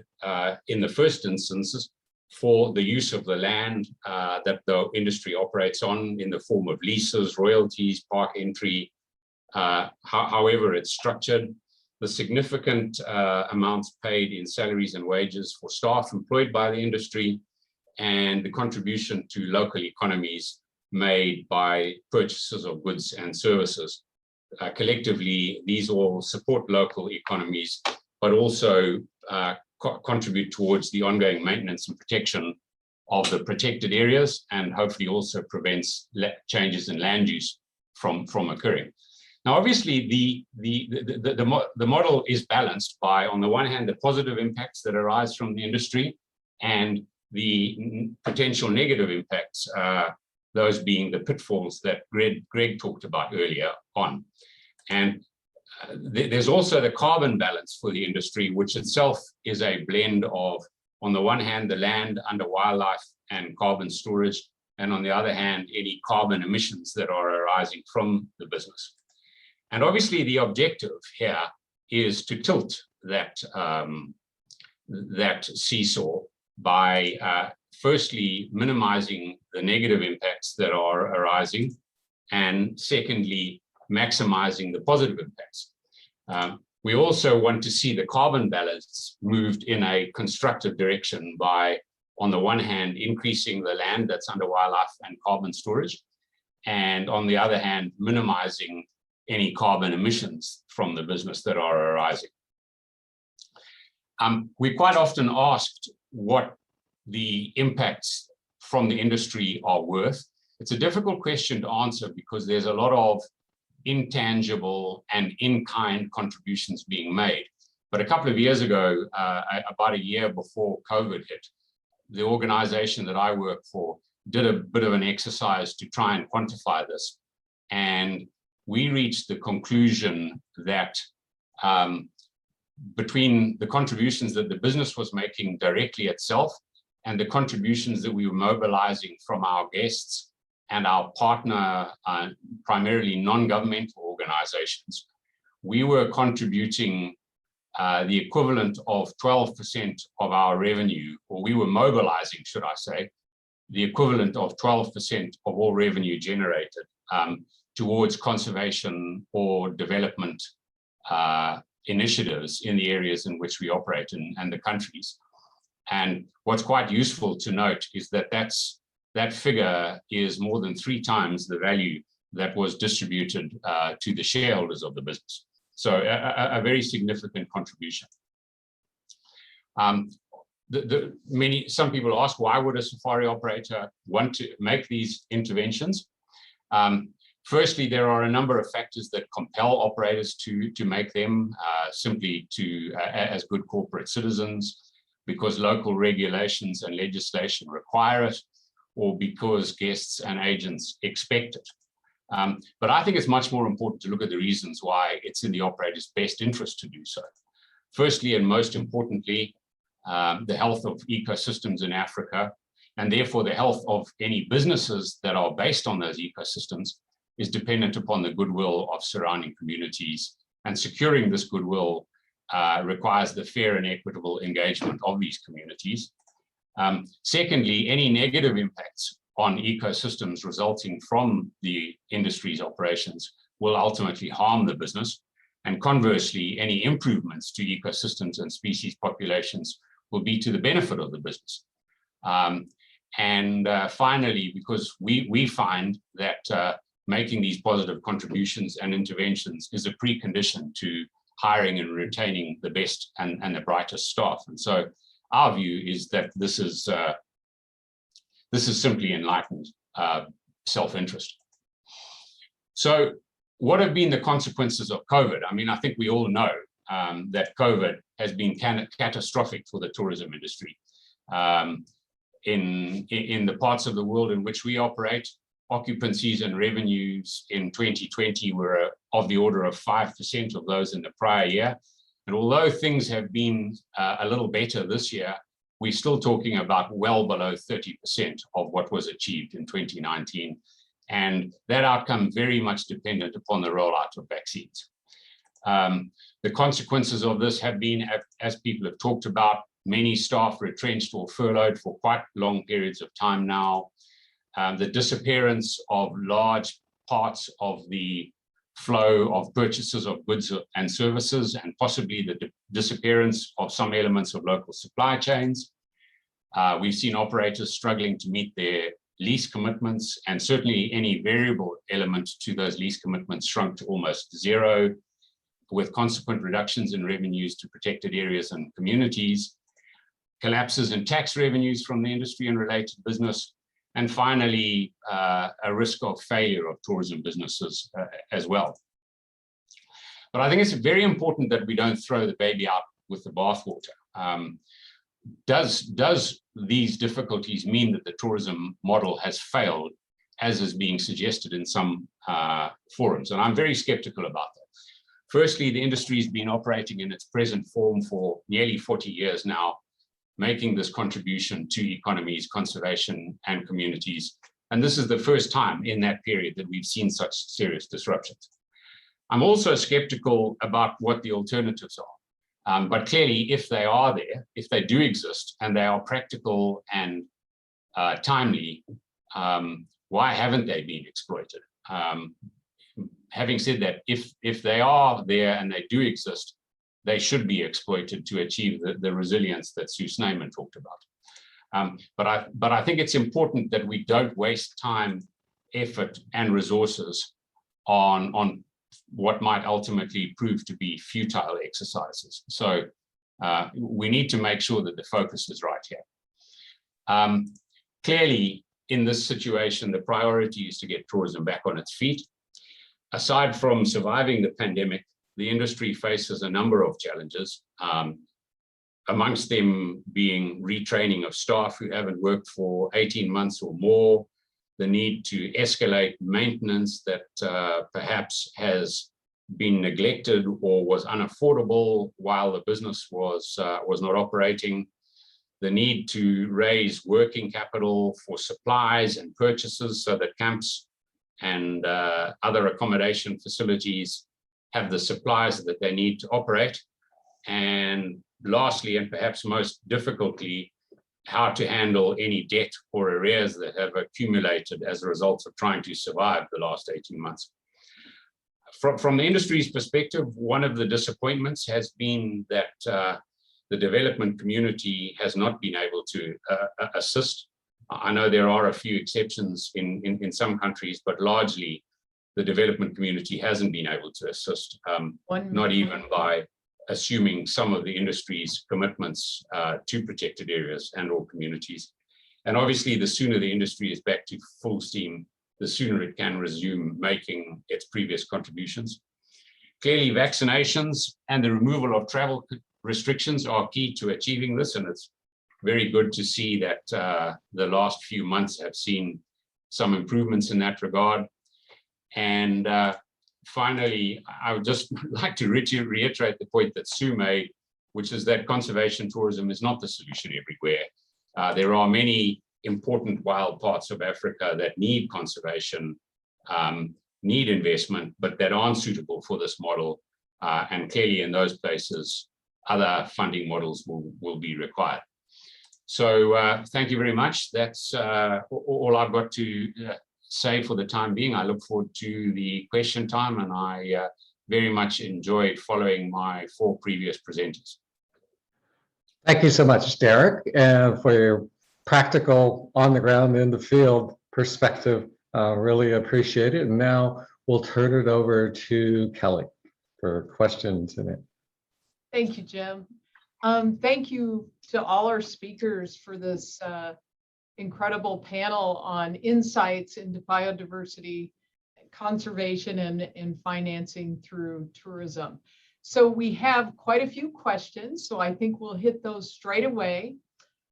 in the first instances for the use of the land that the industry operates on in the form of leases, royalties, park entry, however it's structured, the significant amounts paid in salaries and wages for staff employed by the industry, and the contribution to local economies made by purchases of goods and services. Collectively, these all support local economies, but also contribute towards the ongoing maintenance and protection of the protected areas, and hopefully also prevents changes in land use from occurring. Now, obviously, the model is balanced by, on the one hand, the positive impacts that arise from the industry and the potential negative impacts, those being the pitfalls that Greg talked about earlier on. And there's also the carbon balance for the industry, which itself is a blend of, on the one hand, the land under wildlife and carbon storage, and on the other hand, any carbon emissions that are arising from the business. And obviously the objective here is to tilt that, that seesaw by firstly minimizing the negative impacts that are arising, and secondly, maximizing the positive impacts. We also want to see the carbon balance moved in a constructive direction by, on the one hand, increasing the land that's under wildlife and carbon storage, and on the other hand, minimizing any carbon emissions from the business that are arising. We quite often asked what the impacts from the industry are worth. It's a difficult question to answer because there's a lot of intangible and in-kind contributions being made. But a couple of years ago, about a year before COVID hit, the organization that I work for did a bit of an exercise to try and quantify this. And we reached the conclusion that between the contributions that the business was making directly itself and the contributions that we were mobilizing from our guests and our partner, primarily non-governmental organizations, we were contributing the equivalent of 12% of our revenue, or we were mobilizing, should I say, the equivalent of 12% of all revenue generated towards conservation or development initiatives in the areas in which we operate and the countries. And what's quite useful to note is that that figure is more than 3 times the value that was distributed to the shareholders of the business. So a very significant contribution. Some people ask, why would a safari operator want to make these interventions? Firstly, there are a number of factors that compel operators to make them simply as good corporate citizens, because local regulations and legislation require it, or because guests and agents expect it. But I think it's much more important to look at the reasons why it's in the operator's best interest to do so. Firstly, and most importantly, the health of ecosystems in Africa, and therefore the health of any businesses that are based on those ecosystems, is dependent upon the goodwill of surrounding communities, and securing this goodwill requires the fair and equitable engagement of these communities. Secondly, any negative impacts on ecosystems resulting from the industry's operations will ultimately harm the business. And conversely, any improvements to ecosystems and species populations will be to the benefit of the business. Finally, because we find that making these positive contributions and interventions is a precondition to hiring and retaining the best and the brightest staff. And so our view is that this is simply enlightened self-interest. So what have been the consequences of COVID? I mean, I think we all know that COVID has been catastrophic for the tourism industry. In the parts of the world in which we operate, occupancies and revenues in 2020 were of the order of 5% of those in the prior year. And although things have been a little better this year, we're still talking about well below 30% of what was achieved in 2019. And that outcome very much dependent upon the rollout of vaccines. The consequences of this have been, as people have talked about, many staff retrenched or furloughed for quite long periods of time now. The disappearance of large parts of the flow of purchases of goods and services, and possibly the disappearance of some elements of local supply chains. We've seen operators struggling to meet their lease commitments, and certainly any variable element to those lease commitments shrunk to almost zero, with consequent reductions in revenues to protected areas and communities, collapses in tax revenues from the industry and related business, and finally, a risk of failure of tourism businesses as well. But I think it's very important that we don't throw the baby out with the bathwater. Does these difficulties mean that the tourism model has failed, as is being suggested in some forums? And I'm very skeptical about that. Firstly, the industry has been operating in its present form for nearly 40 years now, making this contribution to economies, conservation, and communities And this is the first time in that period that we've seen such serious disruptions. I'm also skeptical about what the alternatives are. But clearly, if they are there, if they do exist, and they are practical and timely, why haven't they been exploited? Having said that, if they are there and they do exist, they should be exploited to achieve the resilience that Sue Sneyman talked about. But I think it's important that we don't waste time, effort, and resources on what might ultimately prove to be futile exercises. So we need to make sure that the focus is right here. Clearly, in this situation, the priority is to get tourism back on its feet. Aside from surviving the pandemic, the industry faces a number of challenges, amongst them being retraining of staff who haven't worked for 18 months or more, the need to escalate maintenance that perhaps has been neglected or was unaffordable while the business was not operating, the need to raise working capital for supplies and purchases so that camps and other accommodation facilities have the supplies that they need to operate. And lastly, and perhaps most difficultly, how to handle any debt or arrears that have accumulated as a result of trying to survive the last 18 months. From the industry's perspective, one of the disappointments has been that the development community has not been able to assist. I know there are a few exceptions in some countries, but largely the development community hasn't been able to assist, not even by assuming some of the industry's commitments to protected areas and or communities. And obviously, the sooner the industry is back to full steam, the sooner it can resume making its previous contributions. Clearly, vaccinations and the removal of travel restrictions are key to achieving this, and it's very good to see that the last few months have seen some improvements in that regard. And finally, I would just like to reiterate the point that Sue made, which is that conservation tourism is not the solution everywhere. There are many important wild parts of Africa that need conservation, need investment, but that aren't suitable for this model. And clearly in those places, other funding models will be required. So thank you very much. That's all I've got to say for the time being. I look forward to the question time, and I very much enjoyed following my 4 previous presenters. Thank you so much, Derek, for your practical, on the ground, in the field perspective. Really appreciate it. And now we'll turn it over to Kelly for questions in it. Thank you, Jim. Thank you to all our speakers for this incredible panel on insights into biodiversity, conservation, and financing through tourism. So we have quite a few questions, so I think we'll hit those straight away.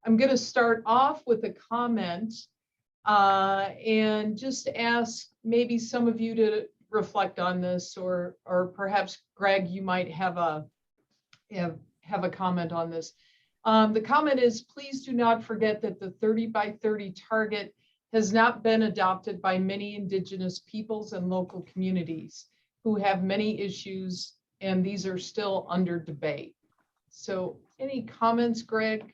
I'm going to start off with a comment and just ask maybe some of you to reflect on this, or perhaps Greg, you might have a comment on this. The comment is, please do not forget that the 30 by 30 target has not been adopted by many Indigenous peoples and local communities who have many issues, and these are still under debate. So any comments, Greg?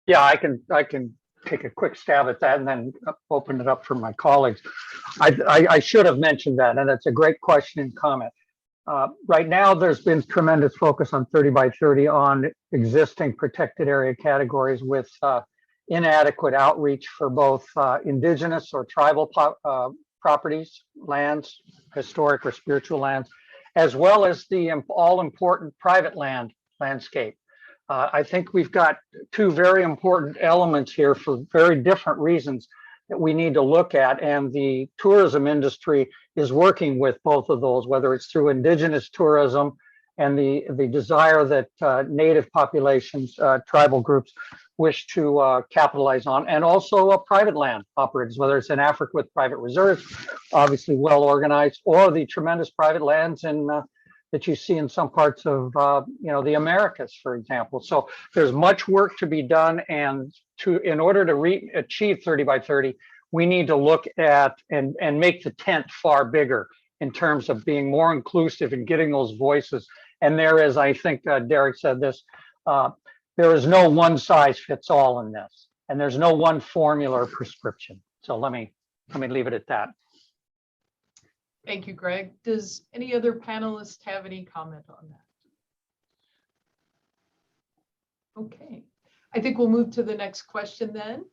Yeah, I can take a quick stab at that and then open it up for my colleagues. I should have mentioned that, and it's a great question and comment. Right now, there's been tremendous focus on 30 by 30 on existing protected area categories with inadequate outreach for both indigenous or tribal properties, lands, historic or spiritual lands, as well as the all-important private landscape. I think we've got 2 very important elements here for very different reasons that we need to look at, and the tourism industry is working with both of those, whether it's through indigenous tourism and the desire that native populations, tribal groups wish to capitalize on, and also private land operators, whether it's in Africa with private reserves, obviously well organized, or the tremendous private lands that you see in some parts of the Americas, for example. So there's much work to be done, and in order to achieve 30 by 30, we need to look at and make the tent far bigger in terms of being more inclusive and getting those voices. And there is, I think Derek said this, there is no one size fits all in this, and there's no one formula or prescription. So let me leave it at that. Thank you, Greg. Does any other panelist have any comment on that? Okay, I think we'll move to the next question then.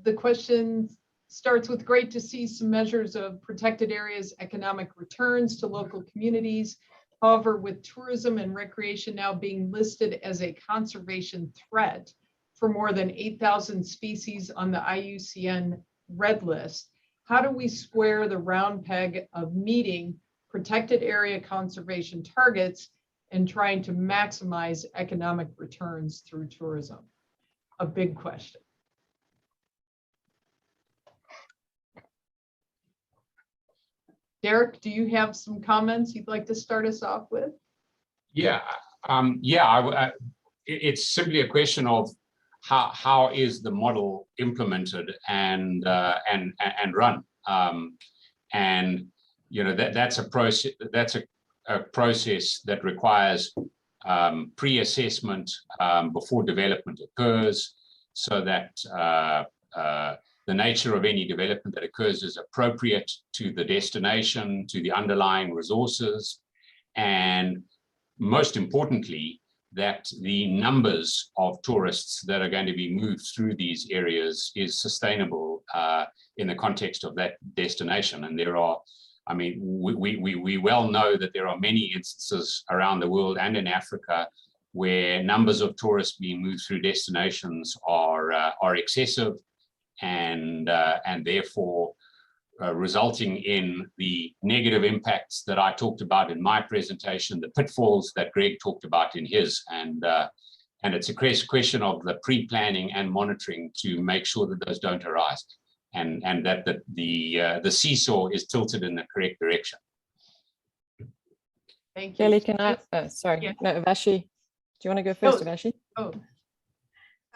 The question starts with, great to see some measures of protected areas, economic returns to local communities. However, with tourism and recreation now being listed as a conservation threat for more than 8,000 species on the IUCN Red List, how do we square the round peg of meeting protected area conservation targets and trying to maximize economic returns through tourism? A big question. Derek, do you have some comments you'd like to start us off with? Yeah, it's simply a question of how is the model implemented and run, and that's a process. That's a process that requires pre-assessment before development occurs, so that the nature of any development that occurs is appropriate to the destination, to the underlying resources, and most importantly, that the numbers of tourists that are going to be moved through these areas is sustainable in the context of that destination. And there are, I mean, we well know that there are many instances around the world and in Africa where numbers of tourists being moved through destinations are excessive, and therefore resulting in the negative impacts that I talked about in my presentation, the pitfalls that Greg talked about in his, and it's a question of the pre-planning and monitoring to make sure that those don't arise, and that the seesaw is tilted in the correct direction. Thank you. Kelly, can I, sorry, Yeah. no, Vashi, do you want to go first, No. Vashi? Oh,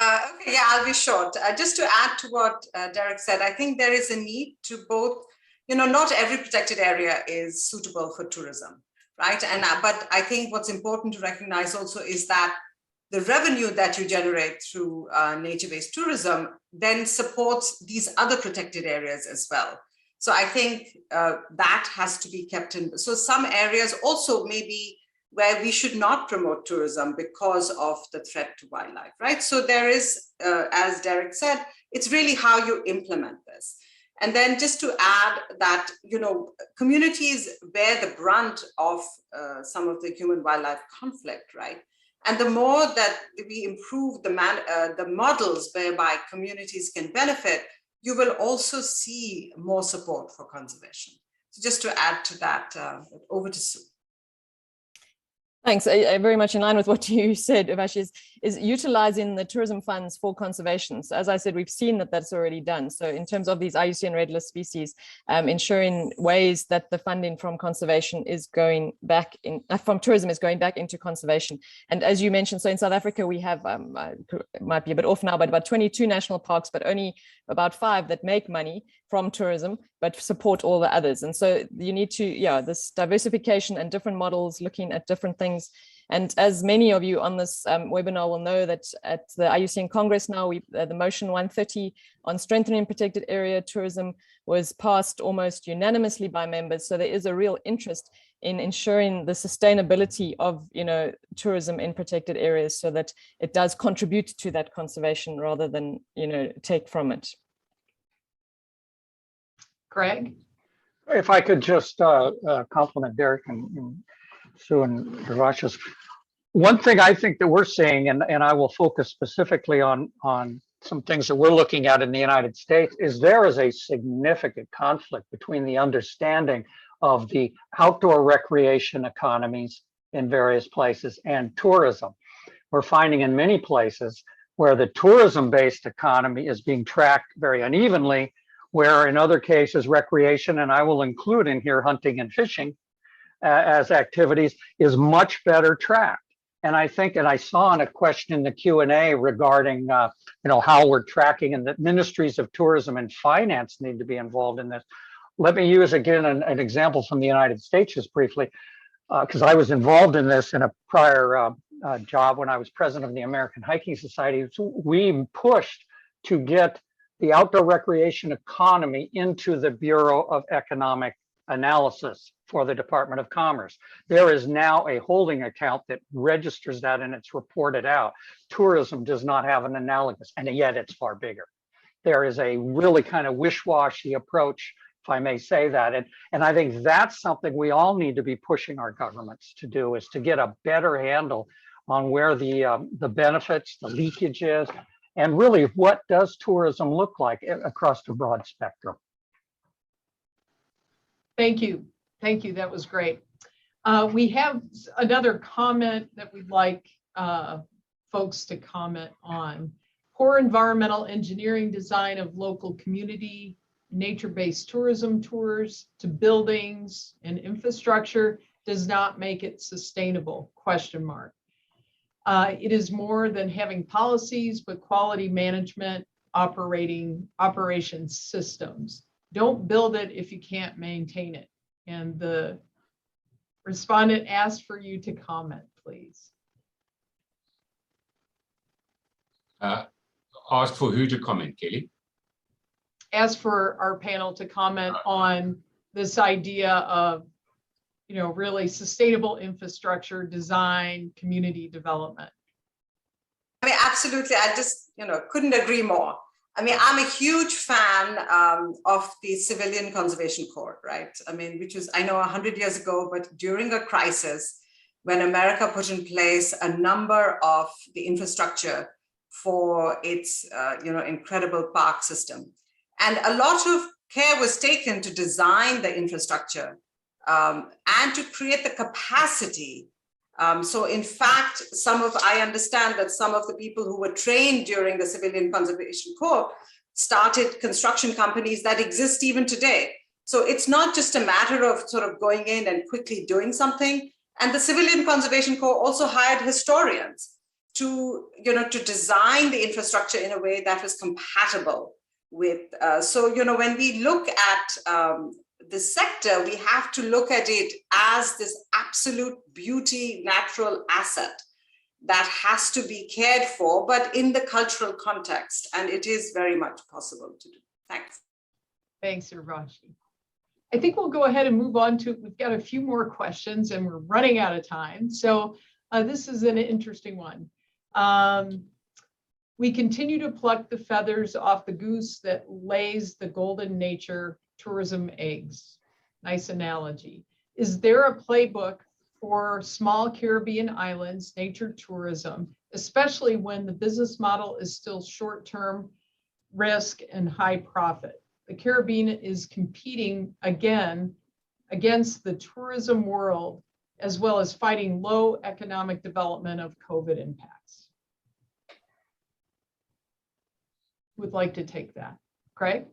Okay, yeah, I'll be short. Just to add to what Derek said, I think there is a need to both, not every protected area is suitable for tourism, right? But I think what's important to recognize also is that the revenue that you generate through nature-based tourism then supports these other protected areas as well. So I think that has to be kept in. So some areas also maybe where we should not promote tourism because of the threat to wildlife, right? So there is, as Derek said, it's really how you implement this. And then just to add that, communities bear the brunt of some of the human-wildlife conflict, right? And the more that we improve the models whereby communities can benefit, you will also see more support for conservation. So just to add to that, over to Sue. Thanks. I very much in line with what you said, Vashi, is utilizing the tourism funds for conservation. So as I said, we've seen that that's already done. So in terms of these IUCN Red List species, ensuring ways that the funding from conservation is going back in, from tourism is going back into conservation. And as you mentioned, so in South Africa, we have, it might be a bit off now, but about 22 national parks, but only about 5 that make money from tourism, but support all the others. And so you need to, this diversification and different models, looking at different things. And as many of you on this webinar will know, that at the IUCN Congress now, the motion 130 on strengthening protected area tourism was passed almost unanimously by members. So there is a real interest in ensuring the sustainability of, tourism in protected areas, so that it does contribute to that conservation rather than, take from it. Greg? If I could just compliment Derek and Sue and Ravash's. One thing I think that we're seeing, and I will focus specifically on some things that we're looking at in the United States, is there is a significant conflict between the understanding of the outdoor recreation economies in various places and tourism. We're finding in many places where the tourism-based economy is being tracked very unevenly, where in other cases recreation, and I will include in here hunting and fishing as activities, is much better tracked. And I think, and I saw in a question in the Q&A regarding, how we're tracking, and that ministries of tourism and finance need to be involved in this. Let me use again an example from the United States just briefly, because I was involved in this in a prior job when I was president of the American Hiking Society. So we pushed to get the outdoor recreation economy into the Bureau of Economic Analysis for the Department of Commerce. There is now a holding account that registers that, and it's reported out. Tourism does not have an analogous, and yet it's far bigger. There is a really kind of wish-washy approach, if I may say that. And I think that's something we all need to be pushing our governments to do, is to get a better handle on where the benefits, the leakage is, and really what does tourism look like across the broad spectrum. Thank you. Thank you. That was great. We have another comment that we'd like folks to comment on. Poor environmental engineering design of local community, nature-based tourism tours to buildings and infrastructure does not make it sustainable, ? It is more than having policies, but quality management, operation systems. Don't build it if you can't maintain it. And the respondent asked for you to comment, please. Asked for who to comment, Kelly? Ask for our panel to comment on this idea of, really sustainable infrastructure design, community development. I mean, absolutely. I just, couldn't agree more. I mean, I'm a huge fan of the Civilian Conservation Corps, right? I mean, which was, I know 100 years ago, but during a crisis, when America put in place a number of the infrastructure for its, incredible park system. And a lot of care was taken to design the infrastructure and to create the capacity. So in fact, I understand that some of the people who were trained during the Civilian Conservation Corps started construction companies that exist even today. So it's not just a matter of sort of going in and quickly doing something. And the Civilian Conservation Corps also hired historians to design the infrastructure in a way that was compatible with. So when we look at the sector, we have to look at it as this absolute beauty, natural asset that has to be cared for, but in the cultural context. And it is very much possible to do. Thanks. Thanks, Urvashi. I think we'll go ahead and move on to, we've got a few more questions and we're running out of time. So this is an interesting one. We continue to pluck the feathers off the goose that lays the golden nature tourism eggs. Nice analogy. Is there a playbook for small Caribbean islands, nature tourism, especially when the business model is still short-term risk and high profit? The Caribbean is competing again against the tourism world, as well as fighting low economic development of COVID impacts. Who would like to take that? Craig?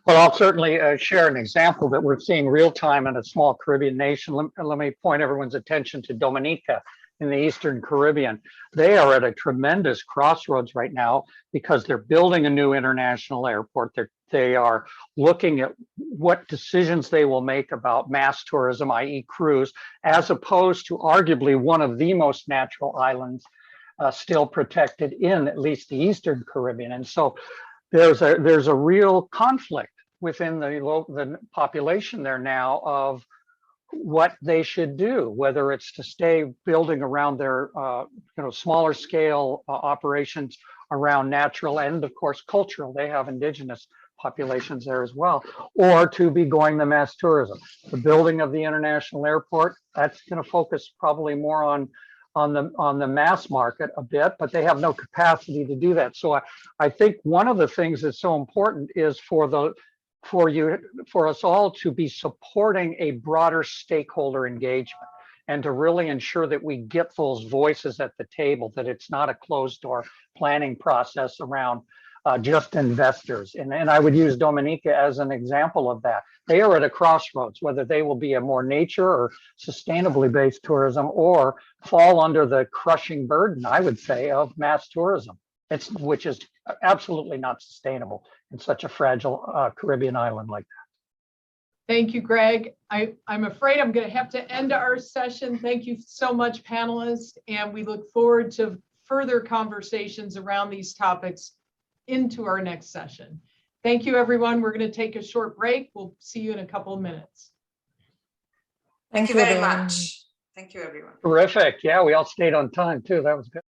Well, I'll certainly share an example that we're seeing real time in a small Caribbean nation. Let me point everyone's attention to Dominica in the Eastern Caribbean. They are at a tremendous crossroads right now because they're building a new international airport. They are looking at what decisions they will make about mass tourism, i.e. cruise, as opposed to arguably one of the most natural islands still protected in at least the Eastern Caribbean. And so there's a real conflict within the population there now of what they should do, whether it's to stay building around their smaller scale operations around natural and of course cultural. They have indigenous populations there as well, or to be going the mass tourism. The building of the international airport, that's going to focus probably more on the mass market a bit, but they have no capacity to do that. So I think one of the things that's so important is for us all to be supporting a broader stakeholder engagement and to really ensure that we get those voices at the table, that it's not a closed door planning process around just investors. And I would use Dominica as an example of that. They are at a crossroads, whether they will be a more nature or sustainably based tourism or fall under the crushing burden, I would say, of mass tourism, which is absolutely not sustainable in such a fragile Caribbean island like that. Thank you, Greg. I'm afraid I'm going to have to end our session. Thank you so much, panelists, and we look forward to further conversations around these topics into our next session. Thank you, everyone. We're going to take a short break. We'll see you in a couple of minutes. Thank you very much. Thank you, everyone. Terrific. Yeah, we all stayed on time too. That was good.